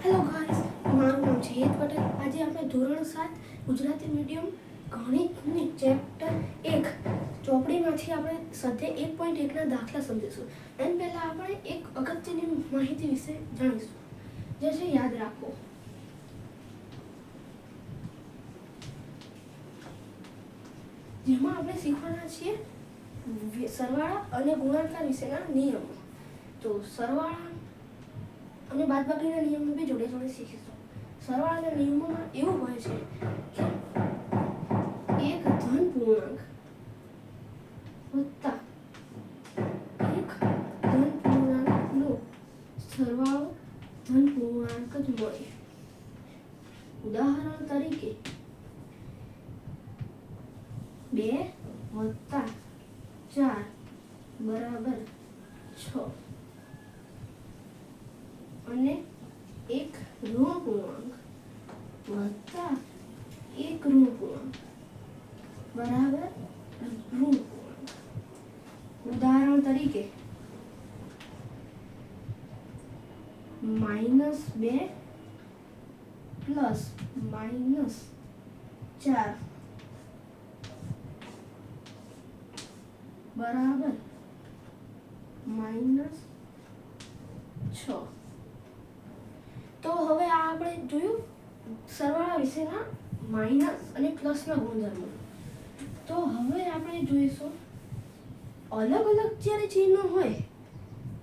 Hello guys, મારું નામ છે હેત પટેલ. આજે આપણે ધોરણ 7 ગુજરાતી મીડિયમ ગણિતની ચેપ્ટર 1 ચોપડીમાંથી આપણે સ્વાધ્યાય 1.1 ના દાખલા સમજીશું. એના પહેલાં આપણે એક અગત્યની માહિતી વિશે જાણીશું, જે છે યાદ રાખો. જેમાં આપણે શીખવાના છીએ સરવાળા અને ગુણાકાર વિશેના નિયમો. તો સરવાળા અને બાદબાકીના નિયમો બી જોડે જોડે શીખીશું. સરવાળાના નિયમોમાં એવું હોય છે કે એક ધન પૂર્ણાંક વત્તા એક ધન પૂર્ણાંકનો સરવાળો ધન પૂર્ણાંક જ મળે. ઉદાહરણ તરીકે 2 વત્તા 4 બરાબર 6 અને એક ઋણ પૂર્ણાંક વત્તા એક ઋણ પૂર્ણાંક બરાબર ઋણ પૂર્ણાંક. ઉદાહરણ તરીકે -2 પ્લસ -4 બરાબર -6. તો હવે આ આપણે જોયું સરવાળા વિશેના માઇનસ અને પ્લસના ગુણધર્મો. તો હવે આપણે જોઈશું અલગ અલગ જ્યારે ચિહ્નો હોય,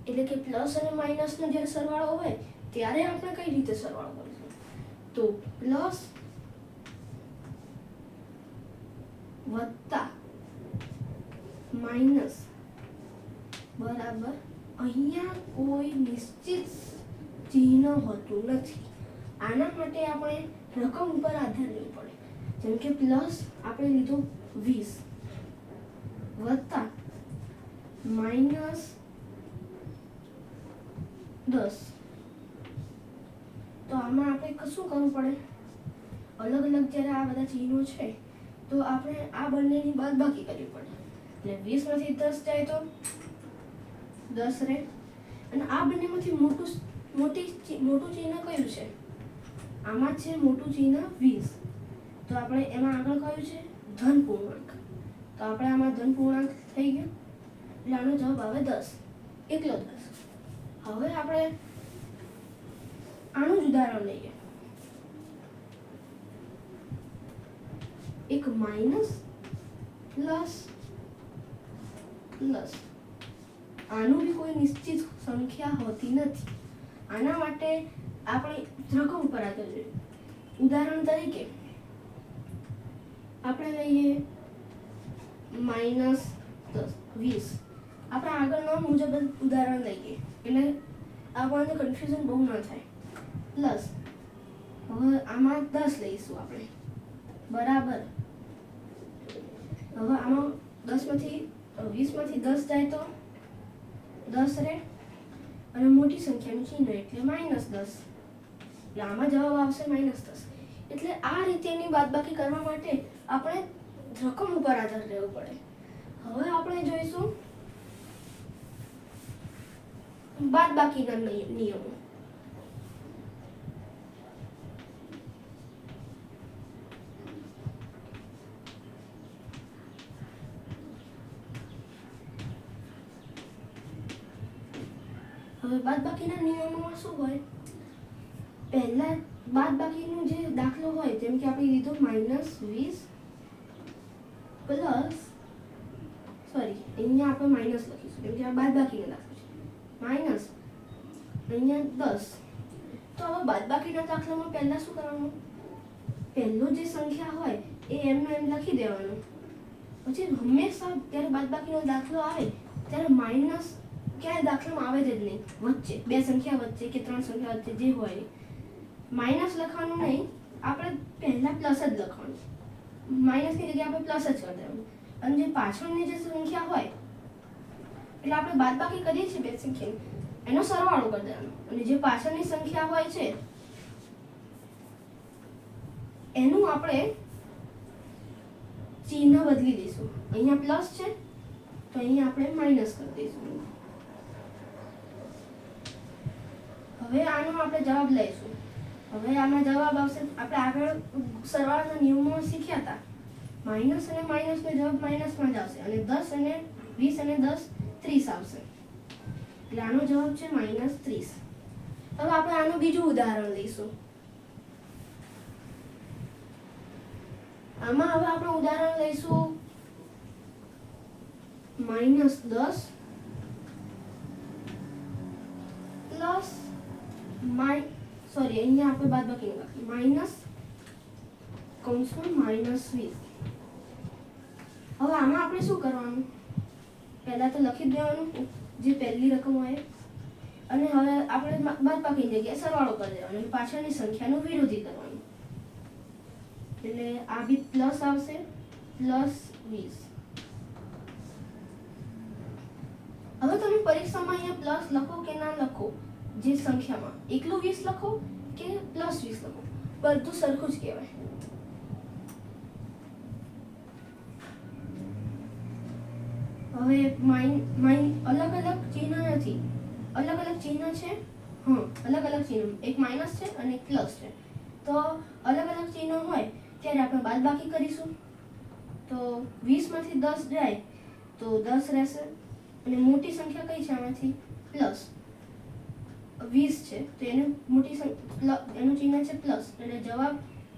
એટલે કે પ્લસ અને માઇનસનો જ્યારે સરવાળો હોય ત્યારે આપણે કઈ રીતે સરવાળો કરીશું. તો પ્લસ વત્તા માઇનસ બરાબર, અહીંયા કોઈ નિશ્ચિત ચિહ્ન હોતું નથી. આના માટે આપણે રકમ ઉપર આધાર લેવો પડે. જેમ કે પ્લસ આપણે લીધું 20 વત્તા માઇનસ 10. તો આમાં આપણે શું કરવું પડે, અલગ અલગ જ્યારે આ બધા ચિહ્નો છે તો આપણે આ બંનેની બાદબાકી કરવી પડે. એટલે 20 માંથી 10 જાય તો 10 રહે. અને આ બંનેમાંથી મોટું ચિહ્ન કયું છે? આમાં છે મોટું ચિહ્ન 20. તો આપણે એમાં આગળ કયું છે? ધન પૂર્ણાંક. તો આપણે આમાં ધન પૂર્ણાંક થઈ ગયું, એટલે આનો જવાબ આવે 10, એકલો 10. હવે આપણે આનું જ ઉદાહરણ લઈએ. એક માઇનસ પ્લસ પ્લસ, આનું બી કોઈ નિશ્ચિત સંખ્યા હોતી નથી. આના માટે આપણે રકમ ઉપર આધાર જોઈએ. ઉદાહરણ તરીકે આપણે લઈએ -10 20. આપણે આગળના મુજબ ઉદાહરણ લઈએ એટલે આપણને કન્ફ્યુઝન બહુ ના થાય. પ્લસ હવે આમાં 10 લઈશું આપણે બરાબર. હવે આમાં 10 માંથી 20 માંથી 10 જાય તો 10 રહે અને મોટી સંખ્યાનું ચિહ્ન એટલે -10. એટલે આમાં જવાબ આવશે -10. એટલે આ રીતેની બાદબાકી કરવા માટે આપણે રકમ ઉપર આધાર લેવો પડે. હવે આપણે જોઈશું બાદબાકીના નિયમો. હવે બાદબાકીના નિયમોમાં શું હોય, પહેલા બાદબાકીનો જે દાખલો હોય, જેમ કે આપણે લીધો -20 પ્લસ અહીંયા આપણે માઇનસ લખીશું કેમ કે આ બાદબાકીનો દાખલો છે. માઇનસ અહીંયા 10. તો હવે બાદબાકીના દાખલામાં પહેલા શું કરવાનું, પહેલો જે સંખ્યા હોય એ એમનો એમ લખી દેવાનો. પછી હંમેશા જ્યારે બાદબાકીનો દાખલો આવે ત્યારે માઇનસ ક્યાંય દાખલામાં આવે જ નહીં. વચ્ચે બે સંખ્યા વચ્ચે કે ત્રણ સંખ્યા વચ્ચે જે હોય માઇનસ લખવાનું નહીં, આપણે પહેલા પ્લસ જ લખવાનું. માઇનસની જગ્યાએ આપણે પ્લસ જ કરી દેવાનું. અને જે પાછળની જે સંખ્યા હોય એટલે આપણે બાદબાકી કરીએ છીએ બે સંખ્યાની, એનો સરવાળો કરી દેવાનો. અને જે પાછળની સંખ્યા હોય છે એનું આપણે ચિહ્ન બદલી દઈશું. અહીંયા પ્લસ છે તો અહીંયા આપણે માઇનસ કરી દઈશું. હવે આનો આપણે જવાબ લઈશું હવે આમાં જવાબ આવશે, આપણે આગળ સરવાળાના નિયમમાં શીખ્યા હતા, માઇનસ અને માઇનસનો જવાબ માઇનસમાં જ આવશે, અને 10 અને 20 અને 10 30 આવશે, એટલે આનો જવાબ છે -30. હવે આપણે આનું બીજું ઉદાહરણ લઈશું. આમાં હવે આપણે ઉદાહરણ લઈશું -10 પ્લસ અહીંયા આપણે બાદબાકી લખીએ માઇનસ કૌંસમાં -20. હવે આમાં આપણે શું કરવાનું, પહેલા તો લખી દેવાનું જે પહેલી રકમ હોય, અને હવે આપણે બાદબાકીની જગ્યાએ સરવાળો કરી દેવાનો અને પાછળની સંખ્યાનું વિરોધી કરવાનું, એટલે આ બી પ્લસ આવશે +20. હવે તમે પરીક્ષામાં અહીંયા પ્લસ લખો કે ના લખો, જે સંખ્યામાં એકલું 20 લખો કે +20 લખો, બધું સરખું જ કહેવાય. હવે અલગ અલગ ચિહ્ન નથી, અલગ અલગ ચિહ્ન છે, અલગ અલગ ચિહ્ન, એક માઇનસ છે અને એક પ્લસ છે, તો અલગ અલગ ચિહ્ન હોય ત્યારે આપણે બાદબાકી કરીશું, તો 20 માંથી 10 જાય તો 10 રહેશે, અને મોટી સંખ્યા કઈ છે આમાંથી પ્લસ 20 છે, તો એનું એનું ચિહ્ન છે પ્લસ, એટલે જવાબ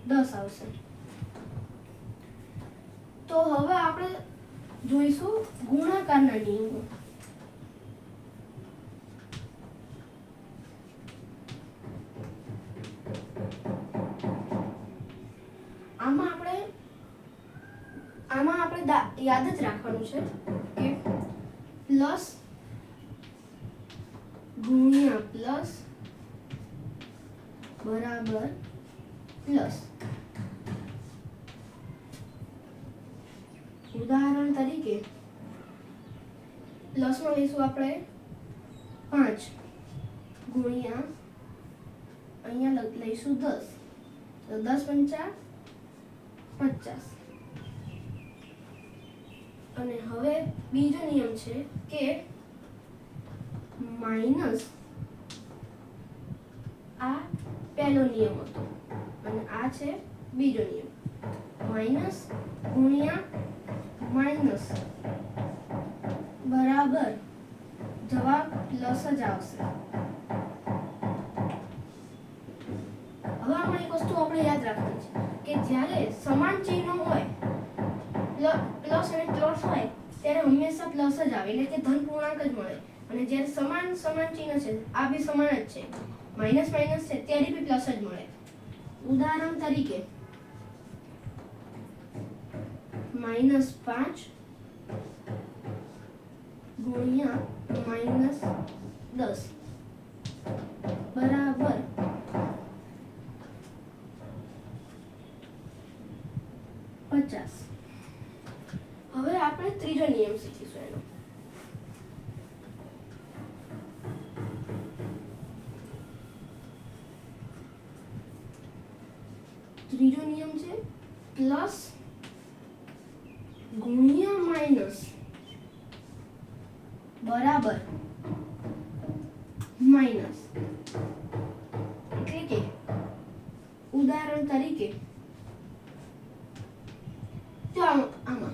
10 આવશે. તો હવે આપણે જોઈશું ગુણાકારના નિયમો. આમાં આપણે યાદ જ રાખવાનું છે કે પ્લસ ગુણ્યા પ્લસ બરાબર પ્લસ. ઉદાહરણ તરીકે પ્લસમાં લઈશું આપણે 5 ગુણ્યા અહીંયા લઈશું 10, તો 10 પંચા 50. અને હવે બીજો નિયમ છે કે માઇનસ, આ પહેલો નિયમ હતો અને આ છે બીજો નિયમ, માઇનસ ગુણ્યા માઇનસ બરાબર જવાબ પ્લસ જ આવશે. હવે આમાં એક વસ્તુ આપણે યાદ રાખવાની છે કે જ્યારે સમાન ચિહ્નો હોય, પ્લસ અને પ્લસ હોય, ત્યારે હંમેશા પ્લસ જ આવે, એટલે કે ધન પૂર્ણાંક જ મળે, અને જ્યારે સમાન ચિહ્ન છે, આ બી સમાન જ છે, માઇનસ માઇનસ છે, ત્યારે બી પ્લસ જ મળે. ઉદાહરણ તરીકે -5 ગુણ્યા -10 બરાબર 50. હવે આપણે ત્રીજો નિયમ શીખીશું એનો. ત્રીજો નિયમ છે પ્લસ ગુણ્યા માઇનસ બરાબર માઇનસ. એટલે કે ઉદાહરણ તરીકે તો આમાં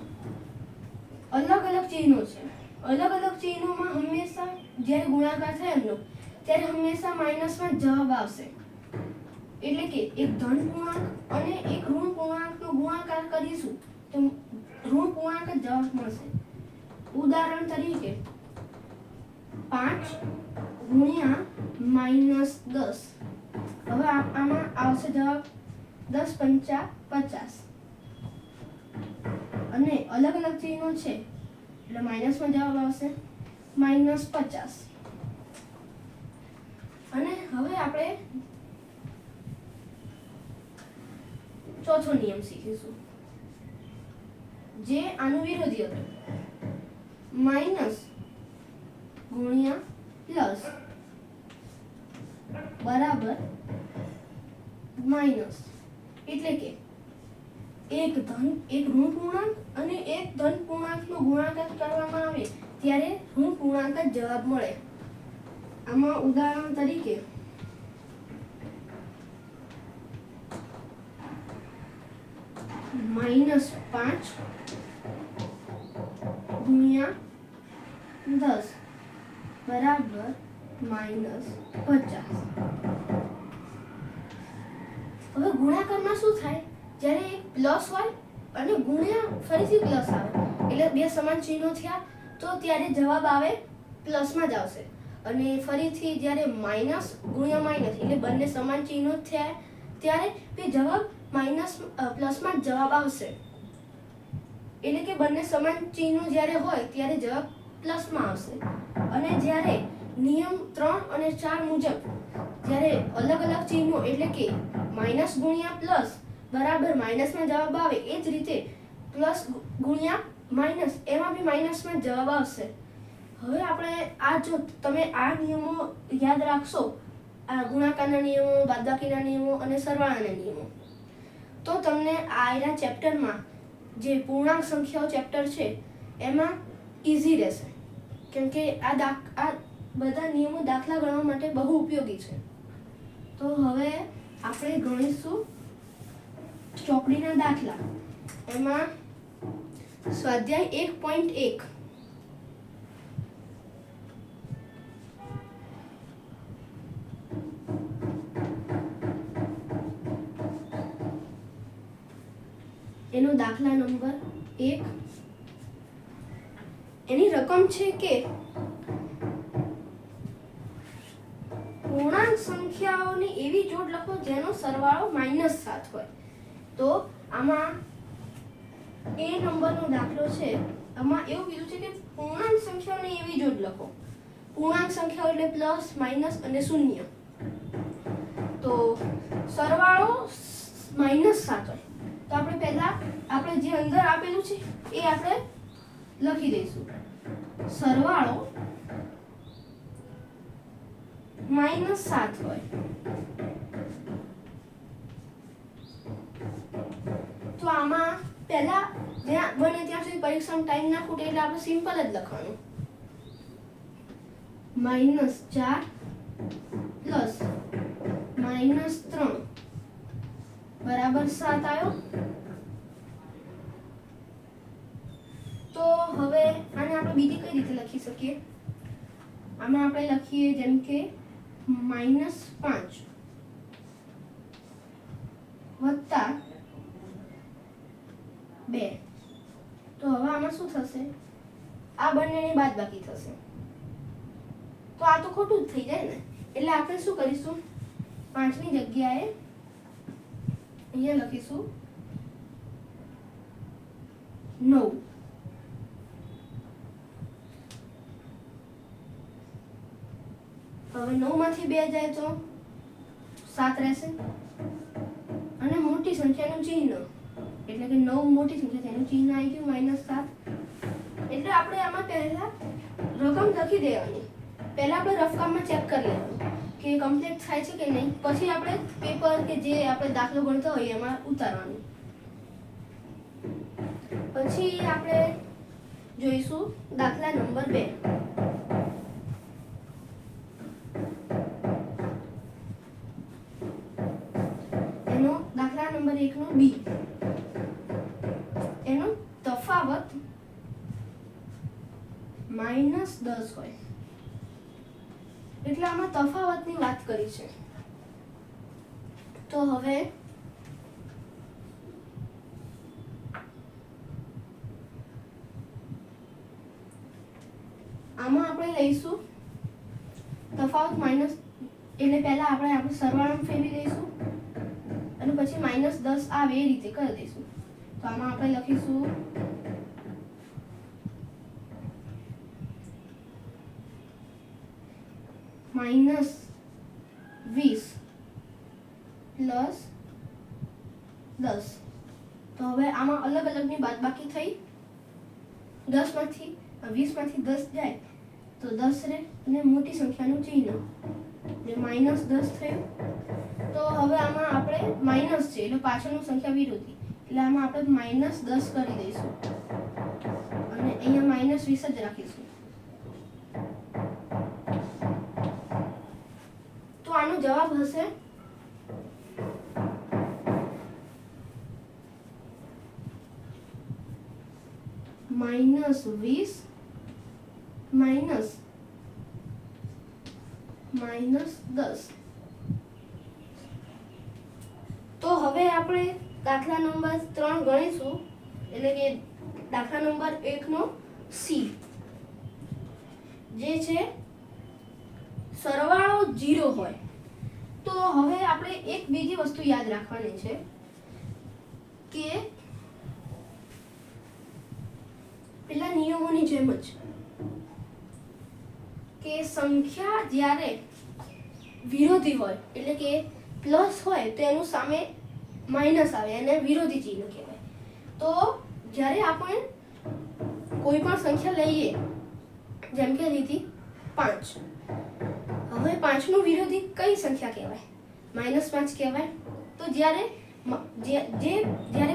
અલગ અલગ ચિહ્નો છે, અલગ અલગ ચિહ્નોમાં હંમેશા જ્યારે ગુણાકાર થાય એમનો, ત્યારે હંમેશા માઇનસમાં જવાબ આવશે. એટલે કે એક ધન પૂર્ણાંક અને એક ઋણ પૂર્ણાંકનો ગુણાકાર કરીશું તો ઋણ પૂર્ણાંક જ જવાબ મળશે. ઉદાહરણ તરીકે 5 ગુણ્યા -10. હવે આમાં આવશે જવાબ 10 પંચા 50, અને અલગ અલગ ચિહ્નો છે એટલે માઇનસમાં જવાબ આવશે -50. અને હવે આપણે ચોથો નિયમ શીખીશું, જે આનું વિરોધી હતો, માઇનસ ગુણ્યા પ્લસ બરાબર માઇનસ. એટલે કે એક ઋણ પૂર્ણાંક અને એક ધન પૂર્ણાંકનો ગુણાકાર કરવામાં આવે ત્યારે ઋણ પૂર્ણાંક જ જવાબ મળે. આમાં ઉદાહરણ તરીકે -5 ગુણ્યા 10 બરાબર -50. હવે ગુણાકારમાં શું થાય, જ્યારે એક પ્લસ હોય અને ગુણ્યા ફરીથી પ્લસ આવે એટલે બે સમાન ચિહ્નો થયા, તો ત્યારે જવાબ આવે પ્લસમાં જ આવશે. અને ફરીથી જ્યારે માઇનસ ગુણ્યા માઇનસ એટલે બંને સમાન ચિહ્નો થયા ત્યારે બે જવાબ પ્લસમાં જ જવાબ આવશે. એટલે કે બંને સમાન ચિહ્નો જ્યારે હોય ત્યારે જવાબ પ્લસમાં આવશે. અને જ્યારે નિયમ 3 અને 4 મુજબ જ્યારે અલગ અલગ ચિહ્નો એટલે કે માઇનસ ગુણ્યા પ્લસ બરાબર માઇનસમાં જવાબ આવે, એ જ રીતે પ્લસ ગુણ્યા માઇનસ એમાં બી માઇનસમાં જવાબ આવશે. હવે આપણે આ જો તમે આ નિયમો યાદ રાખશો, આ ગુણાકારના નિયમો, બાદબાકીના નિયમો અને સરવાળાના નિયમો, તો તમને આ ચેપ્ટરમાં જે પૂર્ણાંક સંખ્યાઓ ચેપ્ટર છે એમાં ઈઝી રહેશે. કેમ કે આ બધા નિયમો દાખલા ગણવા માટે બહુ ઉપયોગી છે. તો હવે આપણે ગણીશું ચોકડીના દાખલા. એમાં સ્વાધ્યાય 1.1 એનો દાખલા નંબર 1. એની રકમ છે કે પૂર્ણાંક સંખ્યાઓની એવી જોડ લખો જેનો સરવાળો -7 હોય. તો આમાં એ નંબરનો દાખલો છે. આમાં એવું કીધું છે કે પૂર્ણાંક સંખ્યાઓની એવી જોડ લખો. પૂર્ણાંક સંખ્યાઓ એટલે પ્લસ, માઇનસ અને શૂન્ય. તો સરવાળો -7 હોય. તો આપણે પહેલા આપણે જે અંદર આપેલું છે એ આપણે લખી દઈશું. સરવાળો -7 હોય તો આમાં પહેલા જ્યાં બને ત્યાં સુધી પરીક્ષામાં ટાઈમ ના ખૂટે એટલે આપણે સિમ્પલ જ લખવાનું. -4 પ્લસ -3 બરાબર 7 આવ્યો. તો હવે આને આપણે બીજી કઈ રીતે લખી શકીએ? આમાં આપણે લખીએ જેમ કે -5 વત્તા 2. તો હવે આમાં શું થશે? આ બંનેની બાદબાકી થશે. તો આ તો ખોટું જ થઈ જાય ને. એટલે આપણે શું કરીશું? 5 ની જગ્યાએ અહીંયા લખીશું 9. હવે 9 માંથી 2 જાય તો 7 રહેશે. અને મોટી સંખ્યાનું ચિહ્ન એટલે કે 9 મોટી સંખ્યા તેનું ચિહ્ન આવી ગયું -7. એટલે આપણે આમાં પહેલા રકમ લખી દેવાની. પહેલા આપણે રફકામમાં ચેક કરી લેવાનું કે કમ્પ્લીટ થાય છે કે નહીં. પછી આપણે પેપર કે જે આપણે દાખલો ગણતા હોઈએ એમાં ઉતારવાનું. પછી આપણે જોઈશું દાખલા નંબર 2. એનો દાખલા નંબર 1 નો બી. એનો તફાવત -10 હોય. એટલે આમાં તફાવતની વાત કરી છે. તો હવે આમાં આપણે લઈશું તફાવત માઇનસ એટલે પહેલા આપણે સરવાળામાં ફેરવી દઈશું અને પછી -10 આવે એ રીતે કરી દઈશું. તો આમાં આપણે લખીશું -20 પ્લસ 10. તો હવે આમાં અલગ અલગની બાદબાકી થઈ. 10 માંથી 20 માંથી 10 જાય તો 10 રહે અને મોટી સંખ્યાનું ચિહ્ન એટલે -10 થયું. તો હવે આમાં આપણે માઇનસ છે એટલે પાછળનું સંખ્યા વિરોધી એટલે આમાં આપણે -10 કરી દઈશું અને અહીંયા -20 જ રાખીશું. તો આનો જવાબ હશે -20 -10. તો હવે આપણે દાખલા નંબર 3 ગણીશું, એટલે કે દાખલા નંબર 1 નો સી જે છે સરવાળો 0 હોય. તો હવે આપણે એક બીજી વસ્તુ યાદ રાખવાની છે કે પેલા નિયમોની જેમ જ કે સંખ્યા જ્યારે વિરોધી હોય, એટલે કે પ્લસ હોય તો એનું સામે માઇનસ આવે, એને વિરોધી ચિહ્ન કહેવાય. તો જ્યારે આપણે કોઈ પણ સંખ્યા લઈએ, જેમ કે લીધી 5, હવે 5 નું વિરોધી કઈ સંખ્યા કહેવાય? -5 કહેવાય. તો જ્યારે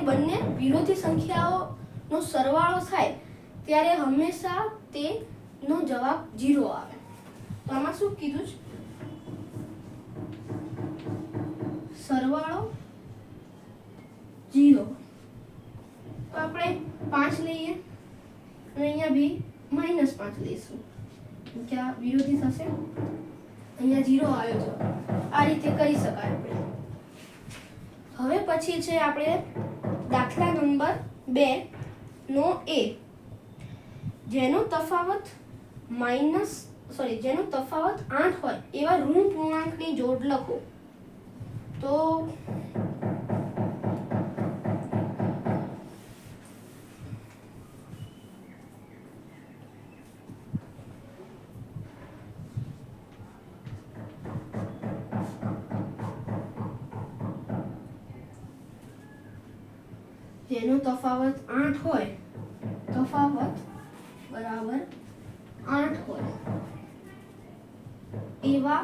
બંને વિરોધી સંખ્યાઓનો સરવાળો થાય ત્યારે હંમેશા તેનો જવાબ 0 આવે. તો આમાં શું કીધું છે? સરવાળો 0. તો આપણે 5 લઈએ અને અહીંયા બી -5 લઈશું, કે આ વિરોધી થશે, અહીંયા 0 આવ્યો છે. આ રીતે કરી શકાય આપણે. હવે પછી છે આપણે દાખલા નંબર 2 નો એ, જેનો તફાવત 8 હોય એવા ઋણ પૂર્ણાંકની જોડ લખો. તો જેનો તફાવત 8 હોય, તફાવત બરાબર 8 હોય એવા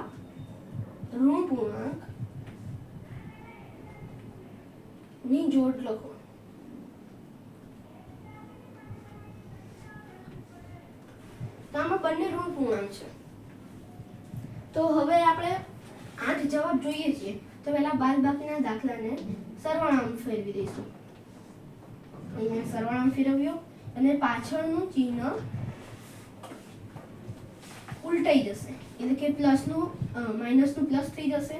ઋણ પૂર્ણાંક ની જોડ લખો. તો આમાં બંને ઋણ પૂર્ણાંક છે. તો હવે આપણે 8 જવાબ જોઈએ છીએ, તો પહેલા બાદબાકીના દાખલાને સરવાળામાં ફેરવી દઈશું. અહીંયા સરવાળામાં ફેરવ્યો અને પાછળનું ચિહ્ન ઉલટાઈ જશે, એટલે કે પ્લસનું માઇનસનું પ્લસ થઈ જશે,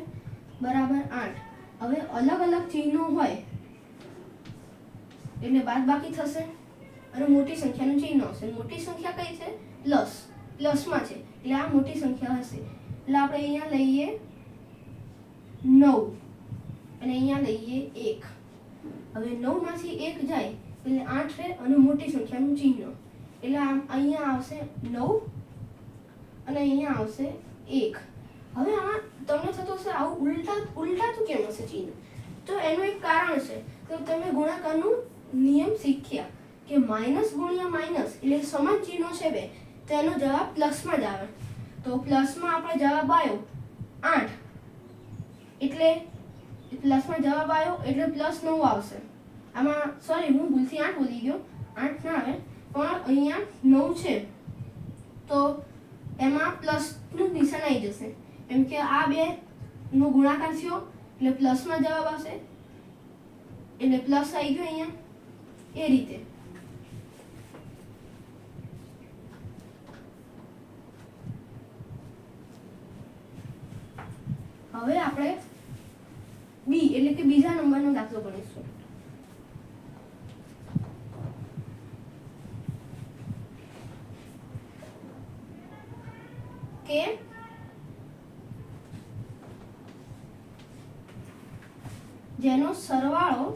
બરાબર 8. હવે અલગ અલગ ચિહ્નો હોય એટલે બાદબાકી થશે અને મોટી સંખ્યાનું ચિહ્ન હશે. મોટી સંખ્યા કઈ છે? પ્લસમાં છે, એટલે આ મોટી સંખ્યા હશે. એટલે આપણે અહીંયા લઈએ 9 અને અહીંયા લઈએ 1. હવે 9 માંથી 1 જાય એટલે 8 રહે અને મોટી સંખ્યાનું ચિહ્ન, એટલે અહીંયા આવશે 9 અને અહીંયા આવશે 1. હવે આમાં તમને થતું હશે આવું ઉલટાતું કેમ હશે ચિહ્ન? તો એનું એક કારણ છે કે તમે ગુણાકારનું નિયમ શીખ્યા કે માઇનસ ગુણ્યા માઇનસ એટલે સમાન ચિહ્નો છે બે, તો એનો જવાબ પ્લસમાં જ આવે. તો પ્લસમાં આપણે જવાબ આવ્યો 8, એટલે પ્લસમાં જવાબ આવ્યો એટલે +9 આવશે. આમાં સોરી, હું ભૂલથી 8 બોલી ગયો, 8 ના આવે, પણ અહીંયા 9 છે તો એમાં પ્લસનું નિશાન આવી જશે, એમ કે આ બે નો ગુણાકાર થયો એટલે પ્લસમાં જવાબ આવશે, એટલે પ્લસ આવી ગયો અહીંયા. એ રીતે હવે આપણે બી એટલે કે બીજા નંબરનો દાખલો ગણીશું. કે જેનો સરવાળો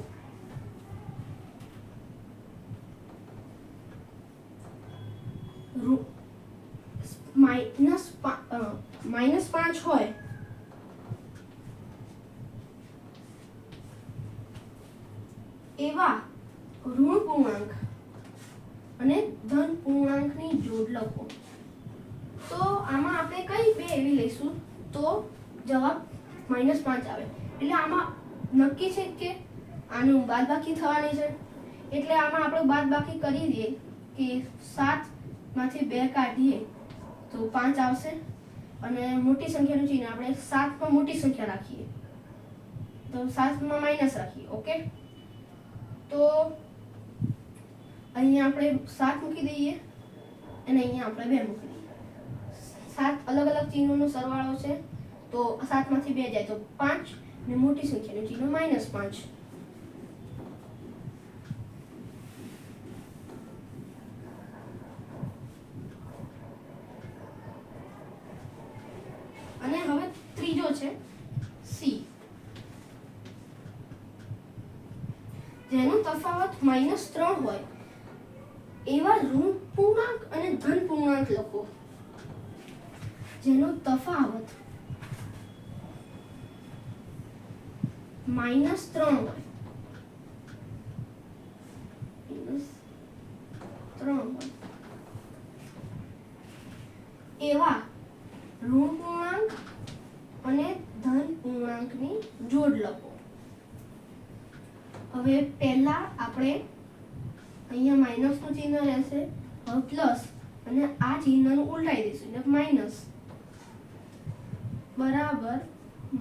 -5 હોય એવા ઋણ પૂર્ણાંક અને ધન પૂર્ણાંકની જોડ લખો. તો આમાં આપણે કઈ બે એવી લઈશું તો જવાબ -5 આવે. એટલે આમાં નક્કી છે કે આનું બાદબાકી થવાની છે, એટલે આમાં આપણે બાદબાકી કરી દઈએ કે 7 માંથી 2 કાઢીએ તો 5 આવશે અને મોટી સંખ્યાનું ચિહ્ન આપણે 7 માં મોટી સંખ્યા રાખીએ તો 7 માં માઈનસ રાખીએ. ઓકે, તો અહીંયા આપણે 7 મૂકી દઈએ અને અહીંયા આપણે 2 મૂકી દઈએ. 7 અલગ અલગ ચિહ્નોનો સરવાળો છે, તો 7 માંથી 2 જાય તો 5 અને મોટી સંખ્યાનું ચિહ્ન -5. અને હવે ત્રીજો છે સી, જેનો તફાવત -3 હોય એવા ઋણ પૂર્ણાંક અને ધન પૂર્ણાંક લખો. જેનો તફાવત -3 હોય, -3 હોય એવા ઋણ પૂર્ણાંક અને ધન પૂર્ણાંકની જોડ લખો. હવે પહેલા આપણે અહીંયા માઈનસનું ચિહ્ન રહેશે, હવે પ્લસ અને આ ચિહ્નનું ઉલટાઈ દઈશું એટલે માઈનસ બરાબર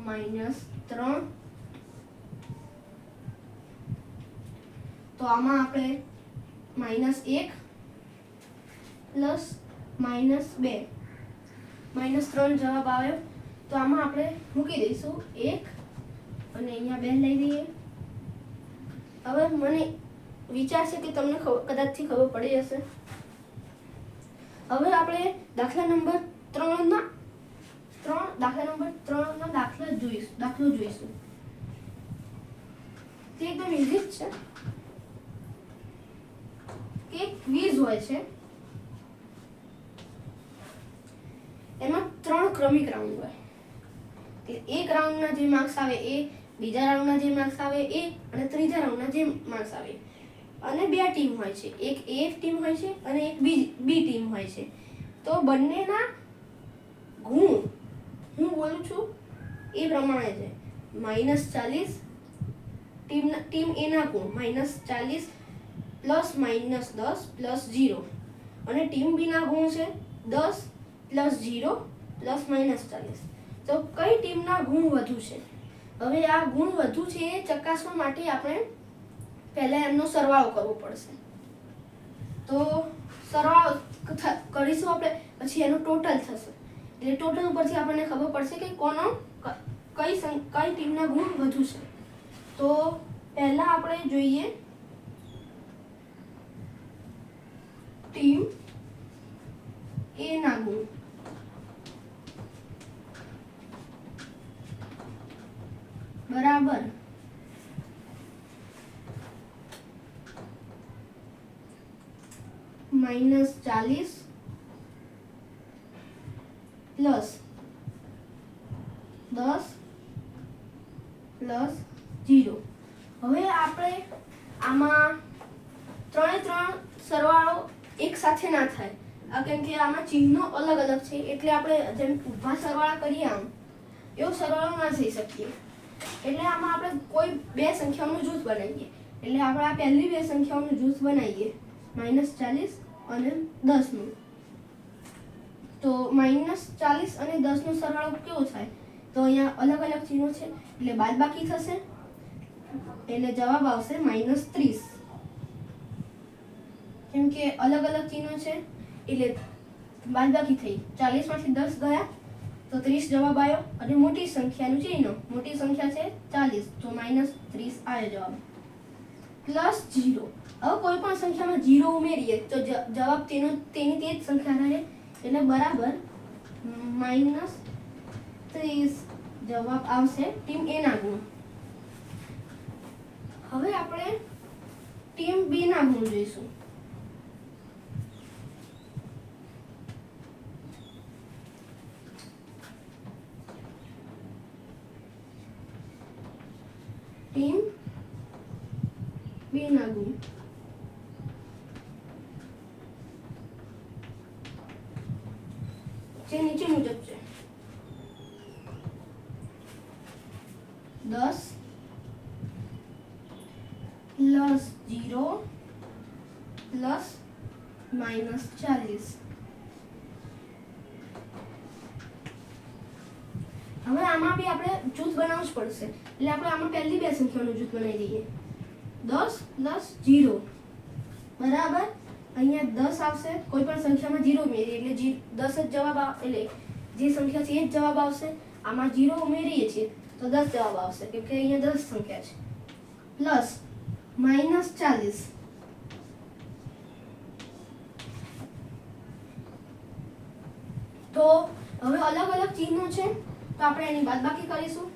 -3. તો આમાં આપણે -1 પ્લસ -2 -3 જવાબ આવ્યો. તો આમાં આપણે મૂકી દઈશું 1 અને અહીંયા 2 લઈ લઈએ. હવે મને વિચાર છે કે તમને કદાચથી ખબર પડી જશે. હવે આપણે દાખલા નંબર 3 ના દાખલો જોઈશું. તે એકદમ ઈઝી જ છે. કે ક્વિઝ હોય છે, એમાં 3 ક્રમિક રાઉન્ડ હોય. એક રાઉન્ડના જે માર્ક્સ આવે એ, બીજા રાઉન્ડના જે માર્ક્સ આવે એ, અને ત્રીજા રાઉન્ડના જે માર્ક્સ આવે. અને 2 ટીમ હોય છે, એક એ ટીમ હોય છે અને એક બી ટીમ હોય છે. તો બંનેના ગુણ હું બોલું છું એ પ્રમાણે છે. -40 ટીમ એ ના ગુણ -40 પ્લસ -10 પ્લસ 0, અને ટીમ બી ના ગુણ છે 10 પ્લસ 0 પ્લસ -40. તો કઈ ટીમના ગુણ વધુ છે? હવે આ ગુણ વધુ છે એ ચકાસવા માટે આપણે પહેલા એમનો સરવાળો કરવો પડશે. તો સરવાળો કરીશું આપણે, પછી એનું ટોટલ થશે. એટલે ટોટલ ઉપરથી આપણને ખબર પડશે કે કઈ ટીમના ગુણ વધુ છે. તો પહેલા આપણે જોઈએ ટીમ એ ના ગુણ. બરાબર -40 પ્લસ 10 પ્લસ 0. હવે આપણે આમાં 3 સરવાળો એક સાથે ના થાય, કેમ કે આમાં ચિહ્નો અલગ અલગ છે. એટલે આપણે જેમ ઊભા સરવાળા કરીએ આમ એવો સરવાળો ના થઈ શકીએ. એટલે આમાં આપણે કોઈ 2 સંખ્યાઓનું જૂથ બનાવીએ. એટલે આપણે આ પહેલી 2 સંખ્યાઓનું જૂથ બનાવીએ, -40 અને 10 નું. તો -40 અને 10 નો સરવાળો કેવો થાય? તો અહીંયા અલગ અલગ ચિહ્નો છે એટલે બાદબાકી થશે, એટલે જવાબ આવશે -30. કેમ કે અલગ અલગ ચિહ્નો છે એટલે બાદબાકી થઈ. 40 માંથી 10 ગયા તો 30 જવાબ આવ્યો, અને મોટી સંખ્યાનું ચિહ્ન, મોટી સંખ્યા છે 40, તો -30 આવ્યો જવાબ. પ્લસ 0. હવે કોઈ પણ સંખ્યામાં 0 ઉમેરીએ તો જવાબ તેની તે જ સંખ્યા રહે, એટલે બરાબર -30 જવાબ આવશે ટીમ એ ના ગુણ. હવે આપણે ટીમ બી ના ગુણ જોઈશું. ટીમ બી ના ગુણ જે નીચે મુજબ છે: 10 પ્લસ 0 પ્લસ -40. હવે આમાં બી આપણે જૂથ બનાવવું જ પડશે. એટલે આપણે આમાં પહેલી 2 સંખ્યાઓનું જૂથ બનાવી દઈએ. 10 પ્લસ 0 બરાબર અહીંયા 10 આવશે, કોઈ પણ સંખ્યામાં 0 ઉમેરીએ એટલે 10 જ જવાબ એટલે જે સંખ્યા છે એ જ જવાબ આવશે. આમાં 0 ઉમેરીએ છીએ તો 10 જવાબ આવશે કેમ કે અહીંયા 10 સંખ્યા છે. પ્લસ -40 તો હવે અલગ અલગ ચિહ્નો છે તો આપણે એની બાદબાકી કરીશું.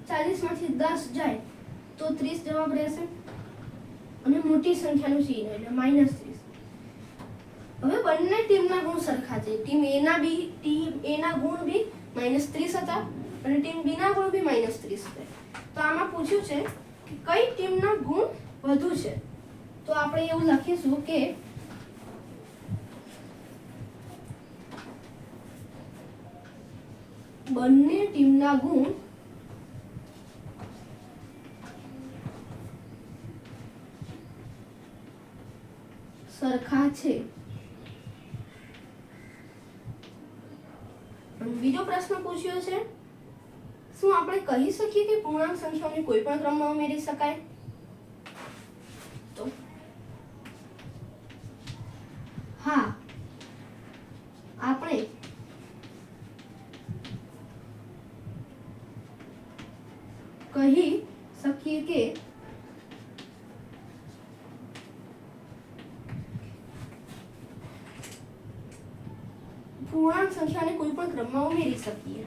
40 માંથી 10 જાય તો 30 જવાબ રહેશે અને મોટી સંખ્યાનું ચિહ્ન એટલે -30. હવે બંને ટીમના ગુણ સરખા છે. ટીમ એ ના ગુણ બી -30 હતા અને ટીમ બી ના ગુણ બી -30 હતા. તો આમાં પૂછ્યું છે કે કઈ ટીમના ગુણ વધુ છે. તો આપણે એવું લખીશું કે બંને ટીમના ગુણ સરખા છે. બીજો પ્રશ્ન પૂછ્યો છે શું આપણે કહી શકીએ કે પૂર્ણાંક સંખ્યાઓને કોઈ પણ ક્રમમાં ઉમેરી શકાય? તો હા, આપણે કહી શકીએ કે પૂર્ણાંક સંખ્યાને કોઈ પણ ક્રમમાં ઉમેરી શકીએ.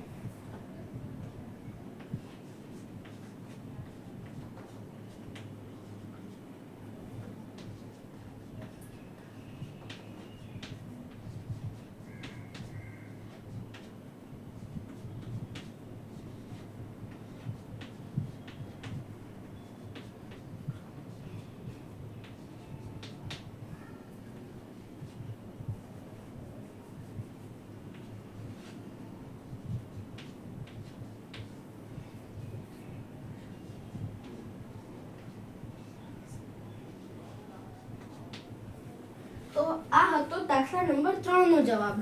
તો આ હતો દાખલા નંબર 3 નો જવાબ.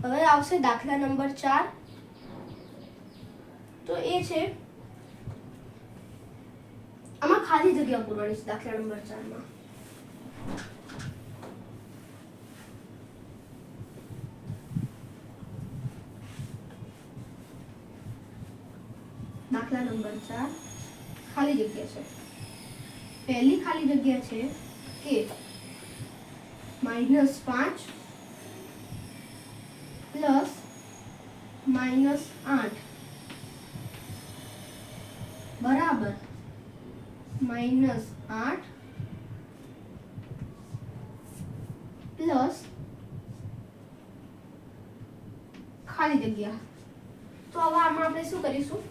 હવે આવશે દાખલા નંબર 4. તો એ છે આમાં ખાલી જગ્યા પૂરવાની છે. દાખલા નંબર 4 માં દાખલા નંબર 4 ખાલી જગ્યા છે. પહેલી ખાલી જગ્યા છે કે -5 પ્લસ -8 બરાબર -8 પ્લસ ખાલી જગ્યા. તો હવે આમાં આપણે શું કરીશું?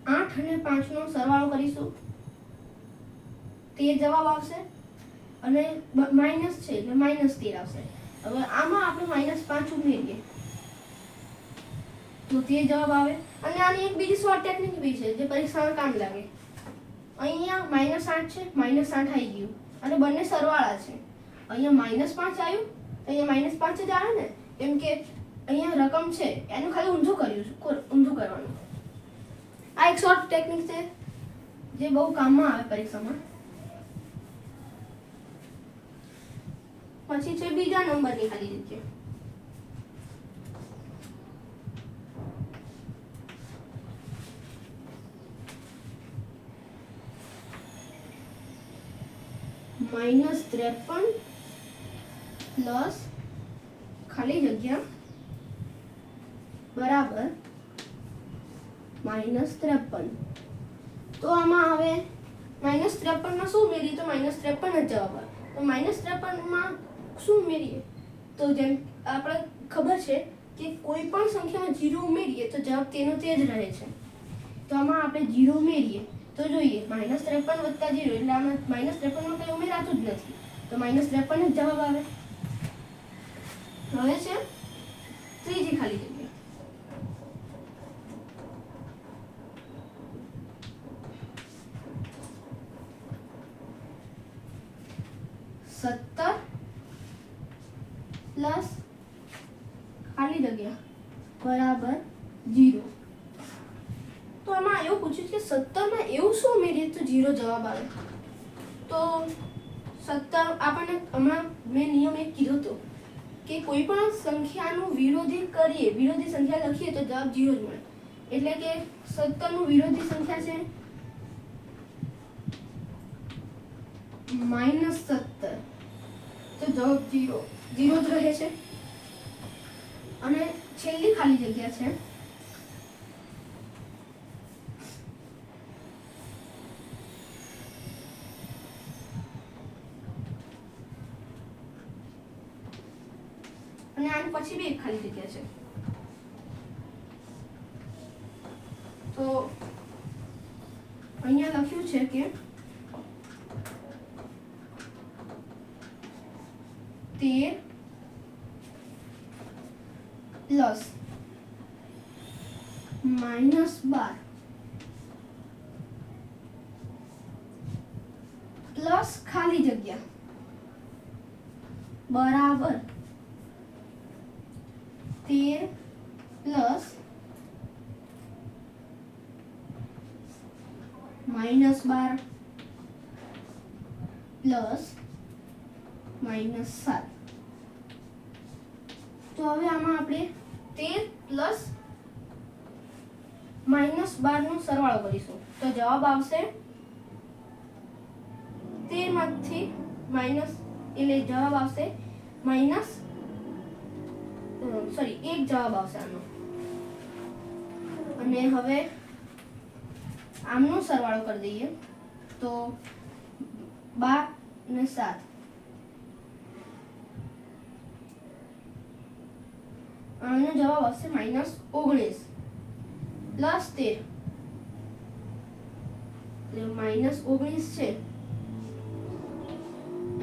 8 અને 5 નો સરવાળો કરીશું, તે જવાબ આવશે અને માઈનસ છે એટલે -13 આવશે. હવે આમાં આપણે -5 ઉમેરીએ તો તે જવાબ આવે. અને આની એક બીજી શોર્ટ ટેકનિક બી છે જે પરીક્ષામાં કામ લાગે. અહીંયા -8 છે, -8 આવી ગયું અને બંને સરવાળા છે. અહીંયા -5 આવ્યું, અહીંયા -5 જ આવે ને, કેમ કે અહીંયા રકમ છે એનું ખાલી ઊંધું કરવાનું. આ એક શોર્ટ ટેકનિક છે જે બહુ કામમાં આવે પરીક્ષામાં. પછી છે બીજા નંબરની ખાલી જગ્યા. -53 પ્લસ ખાલી જગ્યા બરાબર -53. તો આમાં હવે -53 માં શું ઉમેરીએ તો -53 જ જવાબ આવે. તો -53 માં શું ઉમેરીએ તો જેમ આપણે ખબર છે કે કોઈ પણ સંખ્યામાં 0 ઉમેરીએ તો જવાબ તેનો તે જ રહે છે. તો આમાં આપણે 0 ઉમેરીએ તો જોઈએ -53 + 0 એટલે આમાં -53 માં કંઈ ઉમેરાતું જ નથી તો -53 જ જવાબ આવે. હવે છે ત્રીજી ખાલી જગ્યા. -17 પ્લસ ખાલી જગ્યા બરાબર 0. તો આમાં એવું પૂછ્યું કે 17 માં એવું શું ઉમેરીએ તો 0 જવાબ આવે. તો તો 17 આપણને હમણાં મેં નિયમ એક કીધો હતો કે કોઈ પણ સંખ્યાનું વિરોધી કરીએ, વિરોધી સંખ્યા લખીએ તો જવાબ 0 જ મળે. એટલે કે 17 નું વિરોધી સંખ્યા છે -17, તો જવાબ 0 જ રહે છે. અને છેલ્લી ખાલી જગ્યા છે અને આની પછી બી એક ખાલી જગ્યા છે. તો અહીંયા લખ્યું છે કે 13 પ્લસ -12 પ્લસ ખાલી જગ્યા બરાબર 13 પ્લસ -12 પ્લસ -7. તો હવે આમાં આપણે 13 પ્લસ -12 નો સરવાળો કરીશું. તો જવાબ આવશે 13 માંથી માઈનસ એટલે જવાબ આવશે માઈનસ એક જવાબ આવશે આનો. અને હવે આમનો સરવાળો કરી દઈએ તો 12 ને 7 આનો જવાબ આવશે -19 પ્લસ 13 એટલે -19 છે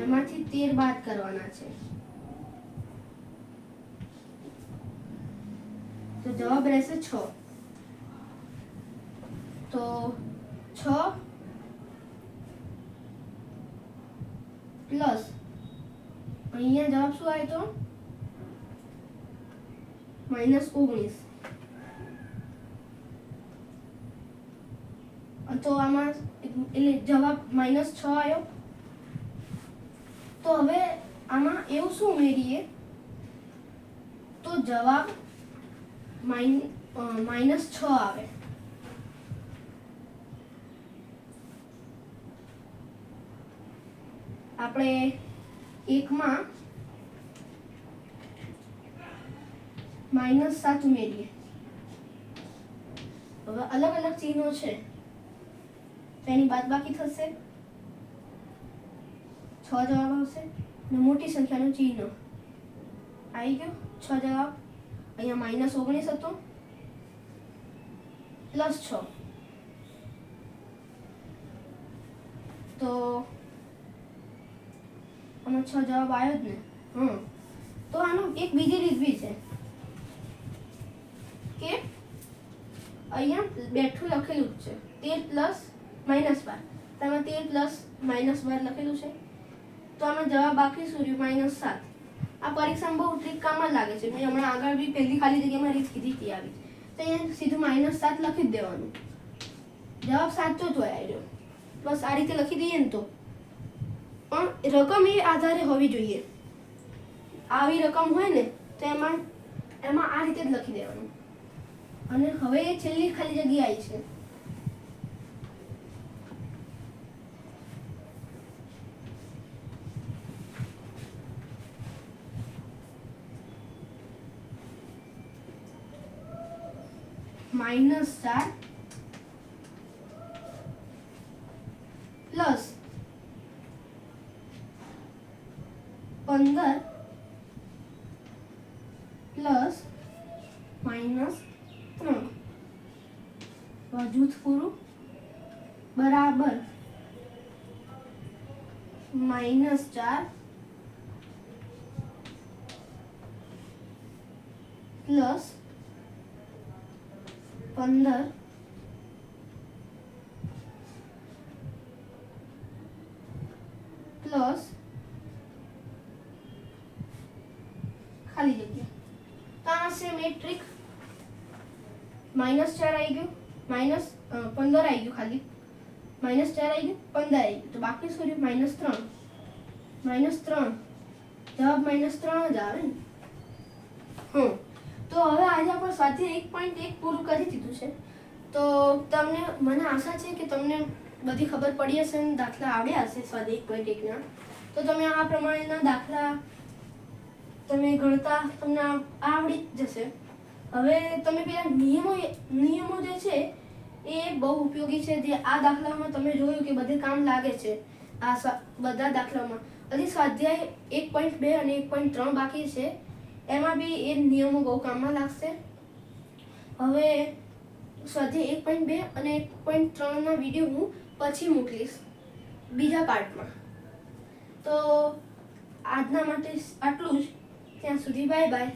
એમાંથી 13 બાદ કરવાના છે તો જવાબ રહેશે 6. તો 6 પ્લસ અહીંયા જવાબ શું આવ્યો તો -19. તો આમાં એટલે જવાબ -6 આવ્યો. તો હવે આમાં એવું શું ઉમેરીએ તો જવાબ -6 આવે. આપણે એકમાં -7 ઉમેરીએ. હવે અલગ અલગ ચિહ્નો છે તેની બાદબાકી થશે, 6 જવાબ આવશે અને મોટી સંખ્યાનું ચિહ્ન આવી ગયું. 6 જવાબ અહીંયા -19 હતો પ્લસ 6 તો આમાં 6 જવાબ આવ્યો જ ને. તો આનો એક બીજી રીત બી છે કે અહીંયા બેઠું લખેલું જ છે 13 પ્લસ -12. તેમાં 13 પ્લસ -12 લખેલું છે તો આનો જવાબ બાકી શું રહ્યું -7. આ પરીક્ષામાં બહુ ટ્રીક કામમાં લાગે છે. મેં હમણાં આગળ બી પહેલી ખાલી જગ્યામાં રીત કીધી હતી આવી. તો અહીંયા સીધું -7 લખી જ દેવાનું. જવાબ સાચો જ હોય આવ્યો. બસ આ રીતે લખી દઈએ ને તો. પણ રકમ એ આધારે હોવી જોઈએ. આવી રકમ હોય ને તો એમાં આ રીતે જ લખી દેવાનું. અને હવે એ છેલ્લી ખાલી જગ્યા આવી છે -4 પ્લસ 15 પ્લસ -3 જૂથ પૂરું બરાબર -4 પ્લસ 15 પ્લસ ખાલી જગ્યા. તો આ સેમ એક ટ્રીક -4 આવી ગયું, -15 આવી ગયું ખાલી -4 આવી ગયું, 15 આવી ગયું, તો બાકી શું રહ્યું? -3. -3 જવાબ -3 જ આવે ને. તો હવે આજે આપણે સ્વાધ્યાય 1.1 પૂરું કરી દીધું છે. તો તમને, મને આશા છે કે તમને બધી ખબર પડી હશે અને દાખલા આવડ્યા હશે સ્વાધ્યાય 1.1 ના. તો તમે આ પ્રમાણેના દાખલા તમે ગણતા તમને આવડી જ જશે. હવે તમે પેલા નિયમો જે છે એ બહુ ઉપયોગી છે, જે આ દાખલામાં તમે જોયું કે બધે કામ લાગે છે. આ બધા દાખલામાં હજી સ્વાધ્યાય 1.2 અને 1.3 બાકી છે, એમાં બી એ નિયમો બહુ કામમાં લાગશે. હવે સ્વાધ્યાય 1.2 અને 1.3 ના વિડીયો હું પછી મોકલીશ બીજા પાર્ટમાં. તો આજના માટે આટલું જ. ત્યાં સુધી બાય બાય.